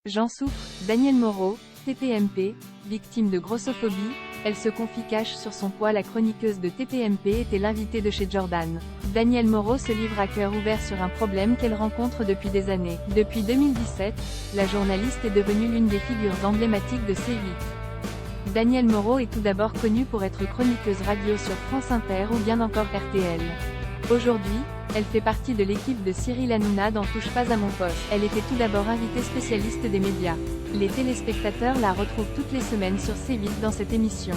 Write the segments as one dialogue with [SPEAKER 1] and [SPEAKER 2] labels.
[SPEAKER 1] J'en souffre, Danielle Moreau, TPMP, victime de grossophobie, elle se confie cache sur son poids. La chroniqueuse de TPMP était l'invitée de chez Jordan. Danielle Moreau se livre à cœur ouvert sur un problème qu'elle rencontre depuis des années. Depuis 2017, la journaliste est devenue l'une des figures emblématiques de C8. Danielle Moreau est tout d'abord connue pour être chroniqueuse radio sur France Inter ou bien encore RTL. Aujourd'hui, elle fait partie de l'équipe de Cyril Hanouna dans Touche pas à mon poste. Elle était tout d'abord invitée spécialiste des médias. Les téléspectateurs la retrouvent toutes les semaines sur C8 dans cette émission.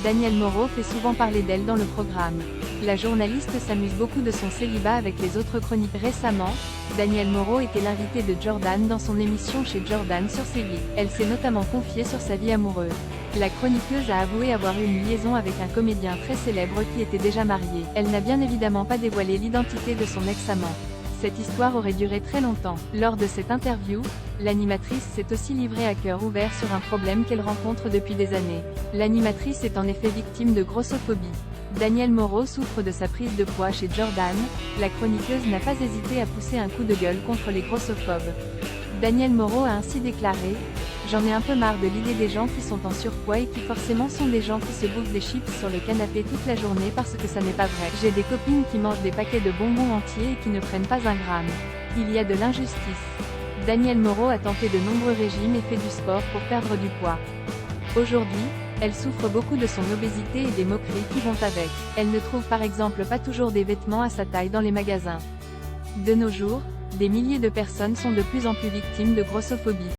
[SPEAKER 1] Danielle Moreau fait souvent parler d'elle dans le programme. La journaliste s'amuse beaucoup de son célibat avec les autres chroniques. Récemment, Danielle Moreau était l'invitée de Jordan dans son émission chez Jordan sur C8. Elle s'est notamment confiée sur sa vie amoureuse. La chroniqueuse a avoué avoir eu une liaison avec un comédien très célèbre qui était déjà marié. Elle n'a bien évidemment pas dévoilé l'identité de son ex-amant. Cette histoire aurait duré très longtemps. Lors de cette interview, l'animatrice s'est aussi livrée à cœur ouvert sur un problème qu'elle rencontre depuis des années. L'animatrice est en effet victime de grossophobie. Danielle Moreau souffre de sa prise de poids chez Jordan. La chroniqueuse n'a pas hésité à pousser un coup de gueule contre les grossophobes. Danielle Moreau a ainsi déclaré: « J'en ai un peu marre de l'idée des gens qui sont en surpoids et qui forcément sont des gens qui se bouffent des chips sur le canapé toute la journée parce que ça n'est pas vrai. J'ai des copines qui mangent des paquets de bonbons entiers et qui ne prennent pas un gramme. Il y a de l'injustice. » Danielle Moreau a tenté de nombreux régimes et fait du sport pour perdre du poids. Aujourd'hui, elle souffre beaucoup de son obésité et des moqueries qui vont avec. Elle ne trouve par exemple pas toujours des vêtements à sa taille dans les magasins. De nos jours, des milliers de personnes sont de plus en plus victimes de grossophobie.